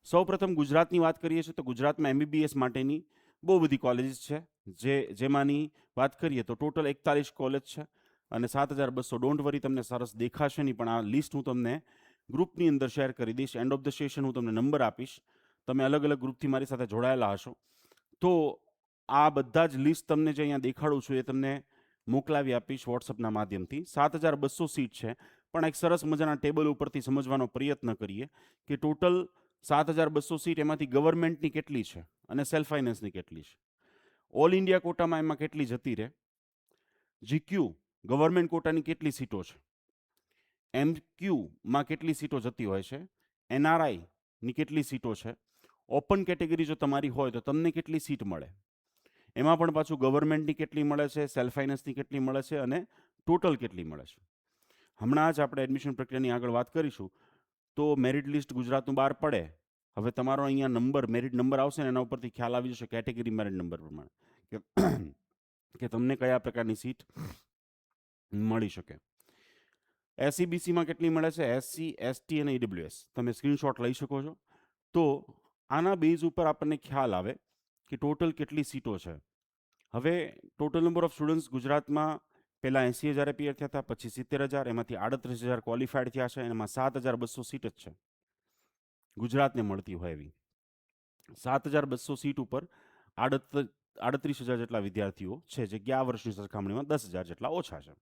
સૌપ્રથમ ગુજરાતની વાત કરીએ છીએ તો ગુજરાતમાં MBBS માટેની બહુ બધી કોલેજીસ છે, જેમાંની વાત કરીએ તો ટોટલ 41 કોલેજ છે અને 7,200. ડોન્ટ વરી, તમને સરસ દેખાશે નહીં, પણ આ લિસ્ટ હું તમને ગ્રુપની અંદર શેર કરી દઈશ. એન્ડ ઓફ ધ સેશન હું તમને નંબર આપીશ. તમે અલગ અલગ ગ્રુપથી મારી સાથે જોડાયેલા હશો, તો આ બધા જ લિસ્ટ તમને જે અહીંયા દેખાડું છું એ તમને મોકલાવી આપીશ વોટ્સઅપના માધ્યમથી. 7,200 સીટ છે, પણ એક સરસ મજાના ટેબલ ઉપરથી સમજવાનો પ્રયત્ન કરીએ કે ટોટલ 7,200 સીટ એમાંથી ગવર્મેન્ટની કેટલી છે અને સેલ્ફ ફાઇનાન્સની કેટલી છે. ઓલ ઇન્ડિયા કોટામાં એમાં કેટલી જતી રહે, GQ ગવર્મેન્ટ કોટાની કેટલી સીટો છે, MQમાં કેટલી સીટો જતી હોય છે, NRIની કેટલી સીટો છે, ઓપન કેટેગરી જો તમારી હોય તો તમને કેટલી સીટ મળે, એમાં પણ પાછું ગવર્મેન્ટની કેટલી મળે છે, સેલ્ફ ફાઇનાન્સની કેટલી મળે છે અને ટોટલ કેટલી મળે છે. હમણાં જ આપણે એડમિશન પ્રક્રિયાની આગળ વાત કરીશું તો મેરિટ લિસ્ટ ગુજરાતનું બહાર પડે. હવે તમારો અહીંયા નંબર, મેરિટ નંબર આવશે ને એના ઉપરથી ખ્યાલ આવી જશે કેટેગરી મેરિટ નંબર પ્રમાણે કે તમને કયા પ્રકારની સીટ મળી શકે. SCBCમાં કેટલી મળે છે, SC, ST અને EWS તમે સ્ક્રીનશોટ લઈ શકો છો. તો આના બેઝ ઉપર આપણને ખ્યાલ આવે કે ટોટલ કેટલી સીટો છે. હવે ટોટલ નંબર ઓફ સ્ટુડન્ટ્સ ગુજરાતમાં પહેલાં 80,000 એપિયર થયા હતા, પછી 70,000, એમાંથી 38,000 ક્વોલિફાઈડ થયા છે, એમાં 7,200 સીટ જ છે ગુજરાતને મળતી હોય એવી. 7,200 સીટ ઉપર 38,000 જેટલા વિદ્યાર્થીઓ છે, જે ગયા વર્ષની સરખામણીમાં 10,000 જેટલા ઓછા છે.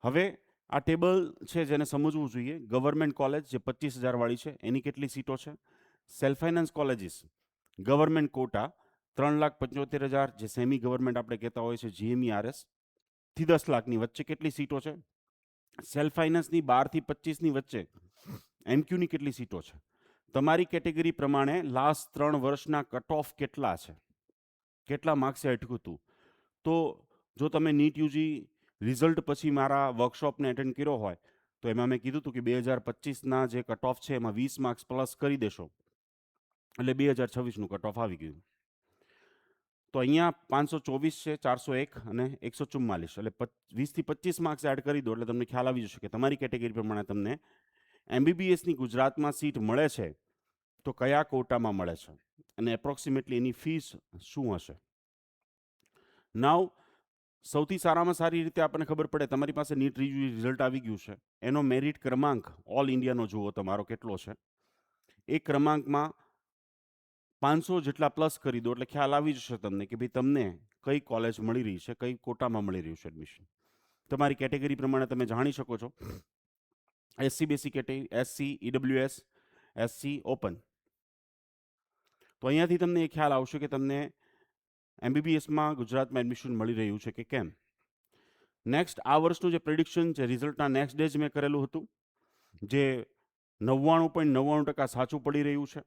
હવે આ ટેબલ છે જેને સમજવું જોઈએ. ગવર્મેન્ટ કોલેજ જે 25,000 વાળી છે એની કેટલી સીટો છે, self finance colleges government quota 3,75,000, જે સેમી ગવર્મેન્ટ આપણે કહેતા હોય છે GMERS થી 10 લાખની વચ્ચે કેટલી સીટો છે, સેલ્ફ ફાઇનાન્સની 12 થી 25ની વચ્ચે MQની કેટલી સીટો છે. તમારી કેટેગરી પ્રમાણે લાસ્ટ 3 વર્ષના કટ ઓફ કેટલા છે, કેટલા માર્ક્સે અટક્યું હતું. તો જો તમે નીટ યુજી રિઝલ્ટ પછી મારા વર્કશોપને એટેન્ડ કર્યો હોય તો એમાં મેં કીધું હતું કે 2025ના જે કટ ઓફ છે એમાં 20 માર્ક્સ પ્લસ કરી દેશો એટલે 2026નું કટ ઓફ આવી ગયું. તો અહીંયા 524 છે, 401 અને 144, એટલે 20 થી 25 માર્ક્સ એડ કરી દો એટલે તમને ખ્યાલ આવી જશે કે તમારી કેટેગરી પ્રમાણે તમને MBBSની ગુજરાતમાં સીટ મળે છે તો કયા કોટામાં મળે છે અને એપ્રોક્સિમેટલી એની ફીસ શું હશે. નાવ સૌથી સારામાં સારી રીતે આપણને ખબર પડે, તમારી પાસે નીટ રિઝલ્ટ આવી ગયું છે, એનો મેરિટ ક્રમાંક ઓલ ઇન્ડિયાનો જુઓ તમારો કેટલો છે. એ ક્રમાંકમાં 500 જેટલા પ્લસ કરી દો એટલે ખ્યાલ આવી જશે તમને કે ભાઈ તમને કઈ કોલેજ મળી રહી છે, કઈ કોટામાં મળી રહ્યું છે એડમિશન. તમારી કેટેગરી પ્રમાણે તમે જાણી શકો છો. SCBC category, SC, EWS, SC open. તો અહીંયાથી તમને એ ખ્યાલ આવશે કે તમને MBBSમાં ગુજરાતમાં એડમિશન મળી રહ્યું છે કે કેમ. નેક્સ્ટ, આ વર્ષનું જે પ્રિડિક્શન છે રિઝલ્ટના નેક્સ્ટ ડે જ મેં કરેલું હતું, જે 99.99% સાચું પડી રહ્યું છે.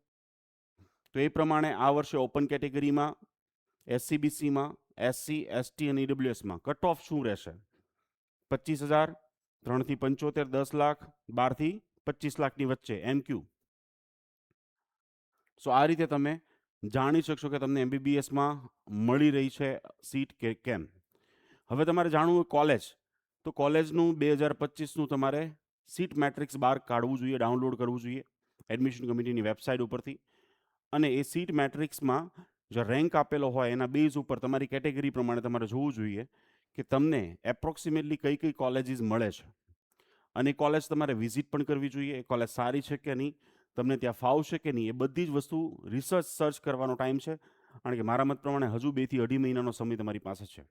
તો એ પ્રમાણે આ વર્ષે ઓપન કેટેગરીમાં, SCBCમાં, SC, ST અને EWSમાં કટ ઓફ શું રહેશે, 25,000, 3 થી 75, 10 લાખ, 12 થી 25 લાખની વચ્ચે MQ. સો આ રીતે તમે જાણી શકશો કે તમને MBBSમાં મળી રહી છે સીટ કે કેમ. હવે તમારે જાણવું હોય કોલેજ, તો કોલેજનું 2025નું તમારે સીટ મેટ્રિક્સ બહાર કાઢવું જોઈએ, ડાઉનલોડ કરવું જોઈએ એડમિશન કમિટીની વેબસાઇટ ઉપરથી. અને એ સીટ મેટ્રિક્સમાં જે રેન્ક આપેલો હોય એના બેઝ ઉપર તમારી કેટેગરી પ્રમાણે તમારે જોવું જોઈએ કે તમને એપ્રોક્સિમેટલી કઈ કઈ કોલેજીસ મળે છે. અને એ કોલેજ તમારે વિઝિટ પણ કરવી જોઈએ, એ કોલેજ સારી છે કે નહીં, તમને ત્યાં ફાવશે કે નહીં, એ બધી જ વસ્તુ રિસર્ચ સર્ચ કરવાનો ટાઈમ છે. કારણ કે મારા મત પ્રમાણે હજુ 2 થી 2.5 મહિનાનો સમય તમારી પાસે છે.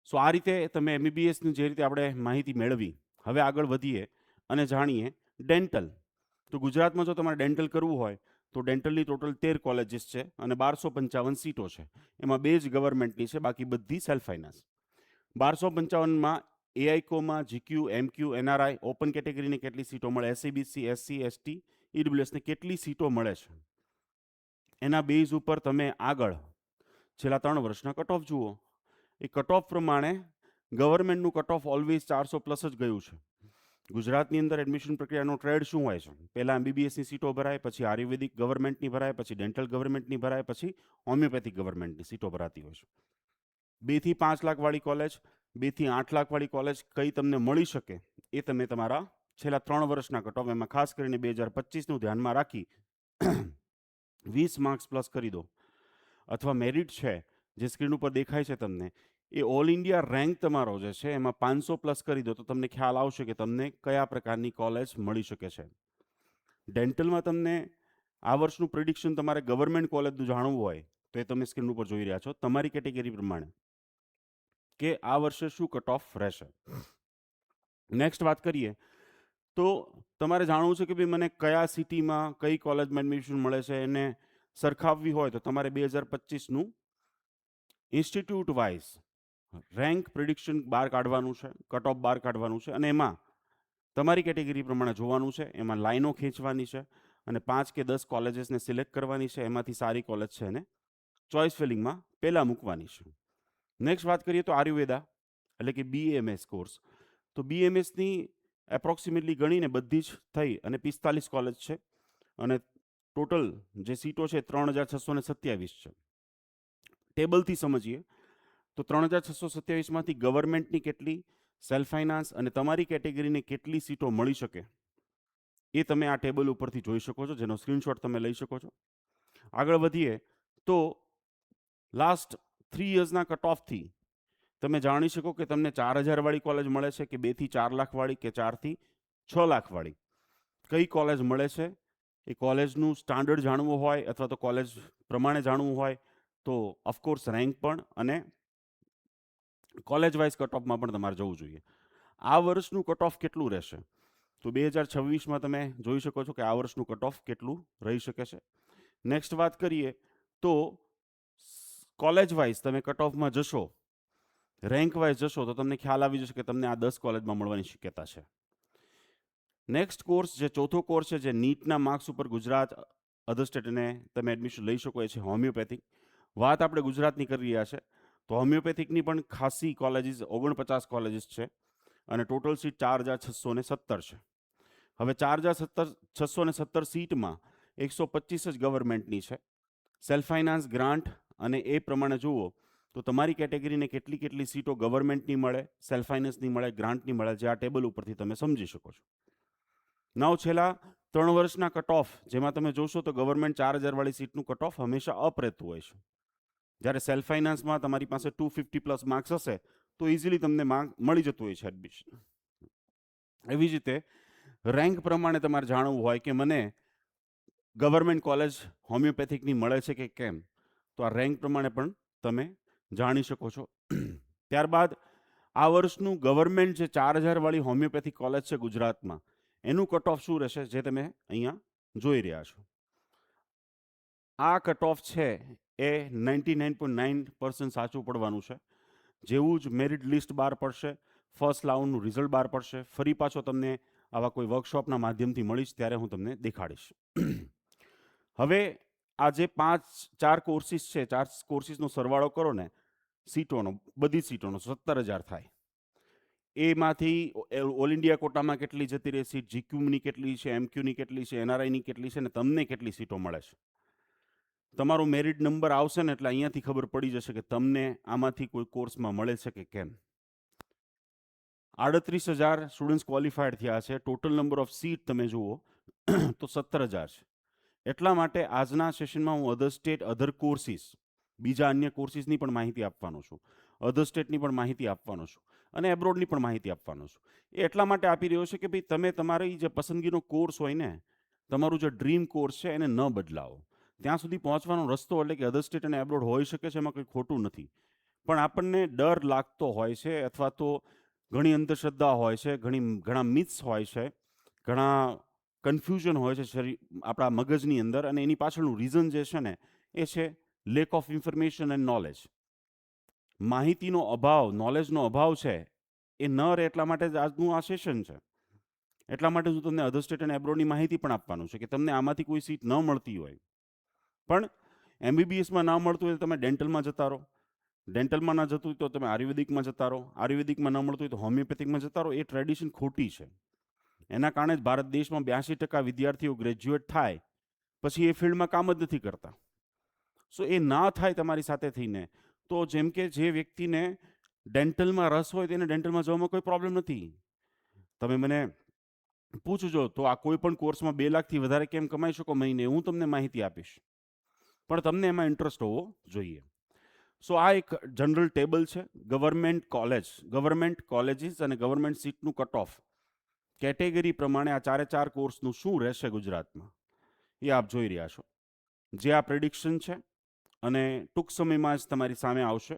સો આ રીતે તમે MBBSની જે રીતે આપણે માહિતી મેળવી, હવે આગળ વધીએ અને જાણીએ ડેન્ટલ. તો ગુજરાતમાં જો તમારે ડેન્ટલ કરવું હોય તો ડેન્ટલની ટોટલ 13 કોલેજીસ છે અને 1255 સીટો છે. એમાં 2 જ ગવર્મેન્ટની છે, બાકી બધી સેલ્ફ ફાઇનાન્સ. 1255માં AICOમાં, GQ, MQ, NRI, ઓપન કેટેગરીને કેટલી સીટો મળે, SCBC, SC, ST, EWSને કેટલી સીટો મળે છે, એના બેઝ ઉપર તમે આગળ છેલ્લા 3 વર્ષના કટ ઓફ જુઓ. એ કટ ઓફ પ્રમાણે ગવર્મેન્ટનું કટ ઓફ ઓલવેઝ 400 પ્લસ જ ગયું છે. ગુજરાતની અંદર એડમિશન પ્રક્રિયાનો ટ્રેડ શું હોય છે, પહેલાં MBBSની સીટો ભરાય, પછી આયુર્વેદિક ગવર્મેન્ટની ભરાય, પછી ડેન્ટલ ગવર્મેન્ટની ભરાય, પછી હોમિયોપેથિક ગવર્મેન્ટની સીટો ભરાતી હોય છે. 2 થી 5 લાખ વાળી કોલેજ, 2 થી 8 લાખ વાળી કોલેજ કઈ તમને મળી શકે એ તમે તમારા છેલ્લા 3 વર્ષના કટ ઓફ, એમાં ખાસ કરીને 2025નું ધ્યાનમાં રાખી 20 માર્ક્સ પ્લસ કરી દો, અથવા મેરિટ છે જે સ્ક્રીન ઉપર દેખાય છે તમને, એ ઓલ ઇન્ડિયા રેન્ક તમારો જે છે એમાં 500 પ્લસ કરી દો, તો તમને ખ્યાલ આવશે કે તમને કયા પ્રકારની કોલેજ મળી શકે છે. ડેન્ટલમાં તમને આ વર્ષનું પ્રિડિક્શન તમારે ગવર્મેન્ટ કોલેજનું જાણવું હોય તો એ તમે સ્ક્રીન ઉપર જોઈ રહ્યા છો તમારી કેટેગરી પ્રમાણે કે આ વર્ષે શું કટ ઓફ રહેશે. નેક્સ્ટ વાત કરીએ તો તમારે જાણવું છે કે ભાઈ મને કયા સિટીમાં કઈ કોલેજમાં એડમિશન મળે છે, એને સરખાવવી હોય તો તમારે 2025નું ઇન્સ્ટિટ્યૂટ વાઇઝ રેન્ક પ્રિડિક્શન બહાર કાઢવાનું છે, કટ ઓફ બહાર કાઢવાનું છે, અને એમાં તમારી કેટેગરી પ્રમાણે જોવાનું છે, એમાં લાઈનો ખેંચવાની છે અને 5 કે 10 કોલેજીસને સિલેક્ટ કરવાની છે, એમાંથી સારી કોલેજ છે એને ચોઇસ ફિલિંગમાં પહેલાં મૂકવાની છે. નેક્સ્ટ વાત કરીએ તો આયુર્વેદા એટલે કે BAMS કોર્સ. તો BAMSની એપ્રોક્સિમેટલી ગણીને બધી જ થઈ અને 45 કોલેજ છે અને ટોટલ જે સીટો છે 3627 છે. ટેબલથી સમજીએ તો 3627માંથી ગવર્મેન્ટની કેટલી, સેલ્ફ ફાઇનાન્સ અને તમારી કેટેગરીને કેટલી સીટો મળી શકે એ તમે આ ટેબલ ઉપરથી જોઈ શકો છો, જેનો સ્ક્રીનશોટ તમે લઈ શકો છો. આગળ વધીએ તો લાસ્ટ 3 યર્સના કટ ઓફથી તમે જાણી શકો કે તમને 4000 વાળી કોલેજ મળે છે કે 2 થી 4 લાખ વાળી કે 4 થી 6 લાખ વાળી, કઈ કોલેજ મળે છે એ કોલેજનું સ્ટાન્ડર્ડ જાણવું હોય અથવા તો કોલેજ પ્રમાણે જાણવું હોય તો ઓફકોર્સ રેન્ક પણ અને કોલેજ વાઇઝ કટ ઓફમાં પણ તમારે જવું જોઈએ. આ વર્ષનું કટ ઓફ કેટલું રહેશે તો 2026માં તમે જોઈ શકો છો કે આ વર્ષનું કટ ઓફ કેટલું રહી શકે છે. નેક્સ્ટ વાત કરીએ તો કોલેજ વાઇઝ તમે કટ ઓફમાં જશો, રેન્ક વાઇઝ જશો તો તમને ખ્યાલ આવી જશે કે તમને આ 10 કોલેજમાં મળવાની શક્યતા છે. નેક્સ્ટ કોર્સ જે ચોથો કોર્સ છે જે નીટના માર્ક્સ ઉપર ગુજરાત અધર સ્ટેટને તમે એડમિશન લઈ શકો એ છે હોમિયોપેથિક. વાત આપણે ગુજરાતની કરી રહ્યા છે તો હોમિયોપેથિકની પણ ખાસી કોલેજીસ 49 કોલેજીસ છે અને ટોટલ સીટ 4617 છે. હવે 4617 સીટમાં 125 જ ગવર્મેન્ટની છે. સેલ્ફ ફાઇનાન્સ ગ્રાન્ટ અને એ પ્રમાણે જુઓ તો તમારી કેટેગરીને કેટલી કેટલી સીટો ગવર્મેન્ટની મળે, સેલ્ફ ફાઇનાન્સની મળે, ગ્રાન્ટની મળે, જે આ ટેબલ ઉપરથી તમે સમજી શકો છો. નાવ છેલ્લા 3 વર્ષના કટ ઓફ જેમાં તમે જોશો તો ગવર્મેન્ટ 4000 વાળી સીટનું કટ ઓફ હંમેશા અપ રહેતું હોય છે. જ્યારે સેલ્ફ ફાઇનાન્સમાં તમારી પાસે 250 પ્લસ માર્ક્સ હશે તો ઇઝીલી તમને માર્ક મળી જતું હોય છે એડમિશન. એવી જ રીતે રેન્ક પ્રમાણે તમારે જાણવું હોય કે મને ગવર્મેન્ટ કોલેજ હોમિયોપેથિકની મળે છે કે કેમ, તો આ રેન્ક પ્રમાણે પણ તમે જાણી શકો છો. ત્યારબાદ આ વર્ષનું ગવર્મેન્ટ જે 4000 વાળી હોમિયોપેથિક કોલેજ છે ગુજરાતમાં એનું કટ ઓફ શું રહેશે જે તમે અહીંયા જોઈ રહ્યા છો. આ કટ ઓફ છે એ 99.9% સાચું પડવાનું છે. જેવું જ મેરિટ લિસ્ટ બહાર પડશે, ફર્સ્ટ રાઉન્ડનું રિઝલ્ટ બહાર પડશે, ફરી પાછો તમને આવા કોઈ વર્કશોપના માધ્યમથી મળીશ ત્યારે હું તમને દેખાડીશ. હવે આ જે 4 કોર્સિસ છે, 4 કોર્સિસનો સરવાળો કરો ને સીટોનો, બધી સીટોનો 17,000 થાય. એમાંથી ઓલ ઇન્ડિયા કોટામાં કેટલી જતી રહે સીટ, જીક્યુની કેટલી છે, એમક્યુની કેટલી છે, એનઆરઆઈની કેટલી છે, ને તમને કેટલી સીટો મળે છે. તમારું મેરિટ નંબર આવશે ને એટલે અહીંયાથી ખબર પડી જશે કે તમને આમાંથી કોઈ કોર્સમાં મળે છે કે કેમ. 38,000 સ્ટુડન્ટ્સ ક્વોલિફાઈડ થયા છે. ટોટલ નંબર ઓફ સીટ તમે જુઓ તો 17,000 છે. એટલા માટે આજના સેશનમાં હું અધર સ્ટેટ, અધર કોર્સિસ, બીજા અન્ય કોર્સિસની પણ માહિતી આપવાનો છું, અધર સ્ટેટની પણ માહિતી આપવાનો છું અને એબ્રોડની પણ માહિતી આપવાનો છું. એ એટલા માટે આપી રહ્યો છે કે ભાઈ તમે તમારી જે પસંદગીનો કોર્સ હોય ને, તમારું જે ડ્રીમ કોર્સ છે એને ન બદલાવો. ત્યાં સુધી પહોંચવાનો રસ્તો એટલે કે અધર સ્ટેટ અને એબ્રોડ હોઈ શકે છે, એમાં કંઈ ખોટું નથી. પણ આપણને ડર લાગતો હોય છે અથવા તો ઘણી અંધશ્રદ્ધા હોય છે, ઘણા મિથ્સ હોય છે, ઘણા કન્ફ્યુઝન હોય છે આપણા મગજની અંદર, અને એની પાછળનું રીઝન જે છે ને એ છે lack of information and knowledge. માહિતીનો અભાવ, નોલેજનો અભાવ છે એ ન રહે એટલા માટે જ આજનું આ સેશન છે. એટલા માટે હું તમને અધર સ્ટેટ અને એબ્રોડની માહિતી પણ આપવાનું છે કે તમને આમાંથી કોઈ સીટ ન મળતી હોય પણ MBBSમાં ના મળતું હોય તો તમે ડેન્ટલમાં જતા રહો, ડેન્ટલમાં ના જતું હોય તો તમે આયુર્વેદિકમાં જતા રહો, આયુર્વેદિકમાં ન મળતું હોય તો હોમિયોપેથિકમાં જતા રહો. એ ટ્રેડિશન ખોટી છે. એના કારણે જ ભારત દેશમાં 82% વિદ્યાર્થીઓ ગ્રેજ્યુએટ થાય પછી એ ફિલ્ડમાં કામ જ નથી કરતા. સો એ ના થાય તમારી સાથે થઈને. તો જેમ કે જે વ્યક્તિને ડેન્ટલમાં રસ હોય તેને ડેન્ટલમાં જવામાં કોઈ પ્રોબ્લેમ નથી. તમે મને પૂછજો તો આ કોઈ પણ કોર્સમાં 2 લાખથી વધારે કેમ કમાઈ શકો મહિને, હું તમને માહિતી આપીશ, પણ તમને એમાં ઇન્ટરેસ્ટ હોવો જોઈએ. સો આ એક જનરલ ટેબલ છે. ગવર્મેન્ટ કોલેજીસ અને ગવર્મેન્ટ સીટનું કટ ઓફ કેટેગરી પ્રમાણે આ 4 કોર્સનું શું રહેશે ગુજરાતમાં એ આપ જોઈ રહ્યા છો. જે આ પ્રેડિક્શન છે અને ટૂંક સમયમાં જ તમારી સામે આવશે.